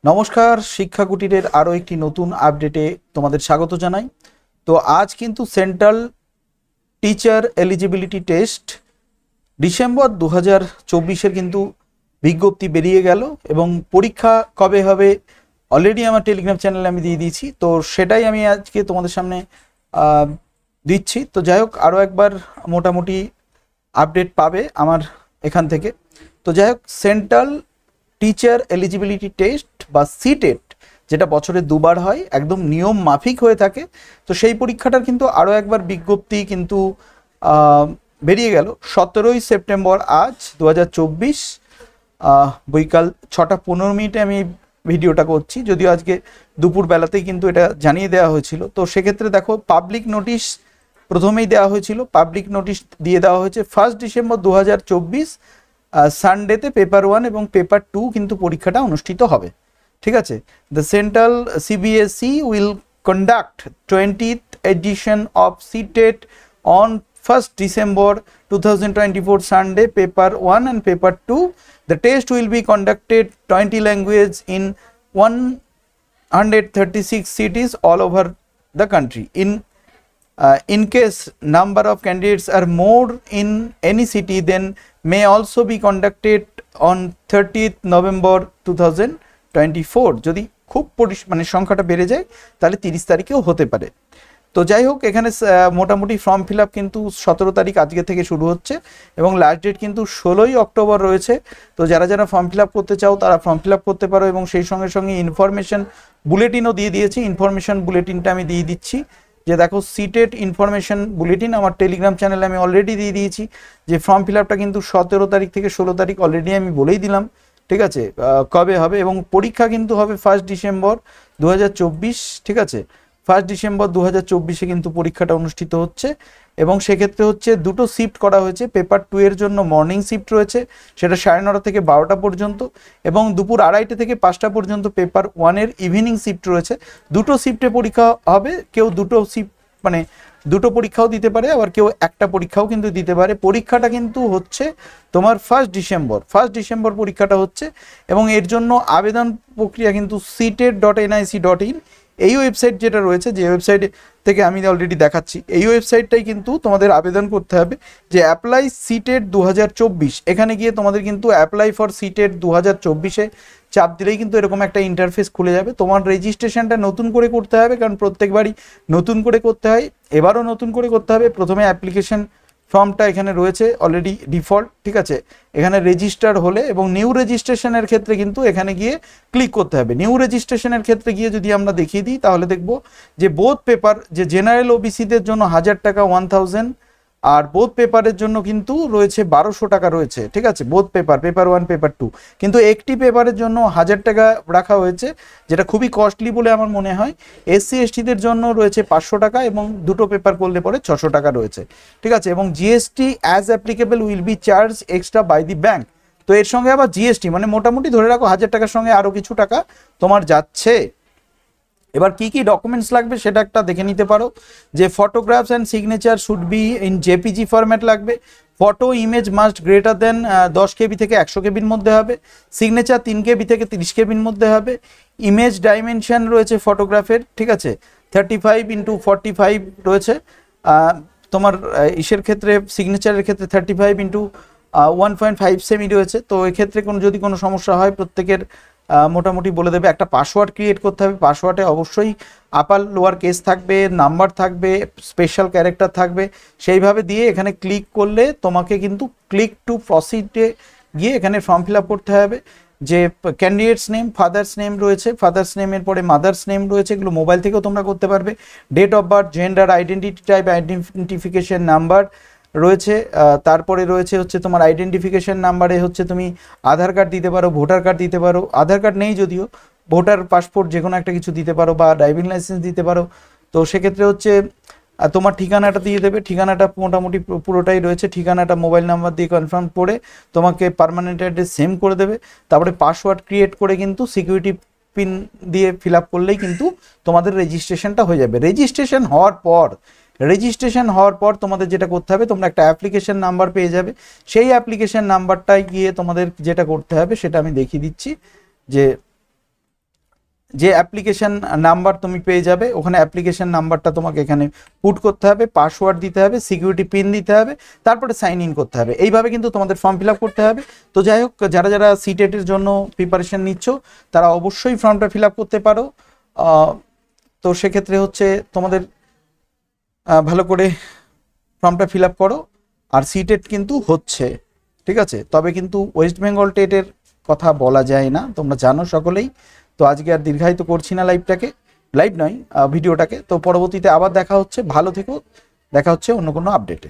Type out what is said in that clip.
নমস্কার, শিক্ষা কুটিরের আরও একটি নতুন আপডেটে তোমাদের স্বাগত জানাই। তো আজ কিন্তু central teacher eligibility test December 2024-এর কিন্তু বিজ্ঞপ্তি বেরিয়ে গেল এবং পরীক্ষা কবে হবে অলরেডি আমার টেলিগ্রাম চ্যানেলে আমি দিয়ে দিয়েছি। তো সেটাই আমি আজকে তোমাদের সামনে দিচ্ছি। তো যাই হোক, আরও একবার মোটামুটি আপডেট পাবে আমার এখান থেকে। তো যাই হোক, সেন্ট্রাল টিচার এলিজিবিলিটি টেস্ট বা সিটেট, যেটা বছরে দুবার হয়, একদম নিয়ম মাফিক হয়ে থাকে। তো সেই পরীক্ষাটার কিন্তু আরও একবার বিজ্ঞপ্তি কিন্তু বেরিয়ে গেল 17ই সেপ্টেম্বর আজ 2024 বৈকাল 6:15 আমি ভিডিওটা করছি, যদিও আজকে দুপুর বেলাতেই কিন্তু এটা জানিয়ে দেওয়া হয়েছিল। তো সেক্ষেত্রে দেখো, পাবলিক নোটিশ প্রথমেই দেওয়া হয়েছিল। পাবলিক নোটিশ দিয়ে দেওয়া হয়েছে 1 ডিসেম্বর 2024 সানডেতে পেপার 1 এবং পেপার 2 কিন্তু পরীক্ষাটা অনুষ্ঠিত হবে। ঠিক আছে। The central CBSE will conduct 20th edition of CTET on 1st December 2024 Sunday, paper 1 and paper 2. The test will be conducted 20 languages in 136 cities all over the country. In case number of candidates are more in any city, then may also be conducted on 30th November 2024. যদি খুব মানে সংখ্যাটা বেড়ে যায় তাহলে 30 তারিখেও হতে পারে। তো যাই হোক, এখানে মোটামুটি ফর্ম ফিল আপ কিন্তু 17 তারিখ আজকে থেকে শুরু হচ্ছে এবং লাস্ট ডেট কিন্তু 16ই অক্টোবর রয়েছে। তো যারা যারা ফর্ম ফিল আপ করতে চাও তারা ফর্ম ফিল আপ করতে পারো, এবং সেই সঙ্গে সঙ্গে ইনফরমেশন বুলেটিনও দিয়ে দিয়েছি। ইনফরমেশন বুলেটিনটা আমি দিয়ে দিচ্ছি, যে দেখো, সিটেট ইনফরমেশন বুলেটিন আমার টেলিগ্রাম চ্যানেলে আমি অলরেডি দিয়ে দিয়েছি। যে ফর্ম ফিল আপটা কিন্তু 17 তারিখ থেকে 16 তারিখ অলরেডি আমি বলেই দিলাম। ঠিক আছে, কবে হবে, এবং পরীক্ষা কিন্তু হবে 1 ডিসেম্বর 2024। ঠিক আছে, 1 ডিসেম্বর 2024-এ কিন্তু পরীক্ষাটা অনুষ্ঠিত হচ্ছে, এবং সেক্ষেত্রে হচ্ছে দুটো শিফট করা হয়েছে। পেপার 2 এর জন্য মর্নিং শিফট রয়েছে, সেটা 9:30 থেকে 12টা পর্যন্ত, এবং দুপুর 2:30 থেকে 5টা পর্যন্ত পেপার 1 এর ইভিনিং শিফট রয়েছে। দুটো শিফটে পরীক্ষা হবে। কেউ দুটো শিফট মানে দুটো পরীক্ষাও দিতে পারে, আবার কেউ একটা পরীক্ষাও কিন্তু দিতে পারে। পরীক্ষাটা কিন্তু হচ্ছে তোমার 1 ডিসেম্বর পরীক্ষাটা হচ্ছে, এবং এর জন্য আবেদন প্রক্রিয়া কিন্তু seated.nic.in এই ওয়েবসাইট যেটা রয়েছে, যে ওয়েবসাইট থেকে আমি অলরেডি দেখাচ্ছি, এই ওয়েবসাইটটাই কিন্তু তোমাদের আবেদন করতে হবে, যে অ্যাপ্লাই সিটেট 2024। এখানে গিয়ে তোমাদের কিন্তু অ্যাপ্লাই ফর সিটেট 2024-এ চাপ দিলেই কিন্তু এরকম একটা ইন্টারফেস খুলে যাবে। তোমার রেজিস্ট্রেশনটা নতুন করে করতে হবে, কারণ প্রত্যেকবারই নতুন করে করতে হয়, এবারও নতুন করে করতে হবে। প্রথমে অ্যাপ্লিকেশন ফর্মটা এখানে রয়েছে অলরেডি ডিফল্ট। ঠিক আছে, এখানে রেজিস্টার হলে এবং নিউ রেজিস্ট্রেশনের ক্ষেত্রে কিন্তু এখানে গিয়ে ক্লিক করতে হবে। নিউ রেজিস্ট্রেশনের ক্ষেত্রে গিয়ে যদি আমরা দেখিয়ে দিই, তাহলে দেখব যে বোথ পেপার, যে জেনারেল ওবিসিদের জন্য 1000 টাকা 1000, আর বোথ পেপারের জন্য কিন্তু রয়েছে 1200 টাকা রয়েছে। ঠিক আছে, বোথ পেপার 1 পেপার 2, কিন্তু একটি পেপারের জন্য 1000 টাকা রাখা হয়েছে, যেটা খুবই কস্টলি বলে আমার মনে হয়। এসসি এসটিদের জন্য রয়েছে 500 টাকা, এবং দুটো পেপার করলে পরে 600 টাকা রয়েছে। ঠিক আছে, এবং GST as applicable will be charge extra by the bank. তো এর সঙ্গে আবার জিএসটি, মানে মোটামুটি ধরে রাখো 1000 টাকার সঙ্গে আরও কিছু টাকা তোমার যাচ্ছে। এবার কি কি ডকুমেন্টস লাগবে সেটা একটা দেখে নিতে পারো, যে photographs and signature should be in JPG format লাগবে। Photo image must greater than 10 KB থেকে 100 কেবির মধ্যে হবে। সিগনেচার 3 কেবি থেকে 30 কেবির মধ্যে হবে। ইমেজ ডাইমেনশন রয়েছে ফটোগ্রাফের, ঠিক আছে, 35x45 রয়েছে। তোমার ইসের ক্ষেত্রে, সিগনেচারের ক্ষেত্রে 35x1.5 সেমি রয়েছে। তো এক্ষেত্রে যদি কোনো সমস্যা হয়, প্রত্যেকের মোটামুটি বলে দেবে। একটা পাসওয়ার্ড ক্রিয়েট করতে হবে। পাসওয়ার্ডে অবশ্যই আপার লোয়ার কেস থাকবে, নাম্বার থাকবে, স্পেশাল ক্যারেক্টার থাকবে। সেইভাবে দিয়ে এখানে ক্লিক করলে তোমাকে কিন্তু ক্লিক টু প্রসিডে গিয়ে এখানে ফর্ম ফিল আপ করতে হবে। যে ক্যান্ডিডেটস নেম, ফাদার্স নেম রয়েছে, ফাদার্স নেমের পরে মাদার্স নেম রয়েছে, এগুলো মোবাইল থেকেও তোমরা করতে পারবে। Date of birth, gender, identity type, identification number রয়েছে। তারপরে রয়েছে হচ্ছে তোমার আইডেন্টিফিকেশন নাম্বারে হচ্ছে তুমি আধার কার্ড দিতে পারো, ভোটার কার্ড দিতে পারো। আধার কার্ড নেই যদিও, ভোটার, পাসপোর্ট, যে কোনো একটা কিছু দিতে পারো, বা ড্রাইভিং লাইসেন্স দিতে পারো। তো সেক্ষেত্রে হচ্ছে তোমার ঠিকানাটা দিয়ে দেবে। ঠিকানাটা মোটামুটি পুরোটাই রয়েছে। ঠিকানাটা মোবাইল নাম্বার দিয়ে কনফার্ম করে তোমাকে পার্মানেন্ট অ্যাড্রেস সেম করে দেবে। তারপরে পাসওয়ার্ড ক্রিয়েট করে কিন্তু সিকিউরিটি পিন দিয়ে ফিল আপ করলেই কিন্তু তোমাদের রেজিস্ট্রেশনটা হয়ে যাবে। রেজিস্ট্রেশন হওয়ার পর তোমাদের যেটা করতে হবে, তোমরা একটা অ্যাপ্লিকেশন নাম্বার পেয়ে যাবে। সেই অ্যাপ্লিকেশন নাম্বারটায় গিয়ে তোমাদের যেটা করতে হবে সেটা আমি দেখিয়ে দিচ্ছি। যে যে অ্যাপ্লিকেশন নাম্বার তুমি পেয়ে যাবে, ওখানে অ্যাপ্লিকেশন নাম্বারটা তোমাকে এখানে পুট করতে হবে, পাসওয়ার্ড দিতে হবে, সিকিউরিটি পিন দিতে হবে, তারপরে সাইন ইন করতে হবে। এইভাবে কিন্তু তোমাদের ফর্ম ফিল আপ করতে হবে। তো যাই হোক, যারা যারা সিটেটের জন্য প্রিপারেশন নিচ্ছ তারা অবশ্যই ফর্মটা ফিল আপ করতে পারো। তো সেক্ষেত্রে হচ্ছে তোমাদের ভালো করে ফর্মটা ফিল আপ করো। আর সিটেট কিন্তু হচ্ছে, ঠিক আছে, তবে কিন্তু ওয়েস্ট বেঙ্গল টেটের কথা বলা যায় না, তোমরা জানো সকলেই। তো আজকে আর দীর্ঘায়িত করছি না লাইভ নয় ভিডিওটাকে। তো পরবর্তীতে আবার দেখা হচ্ছে, ভালো থেকো, দেখা হচ্ছে অন্য কোনো আপডেটে।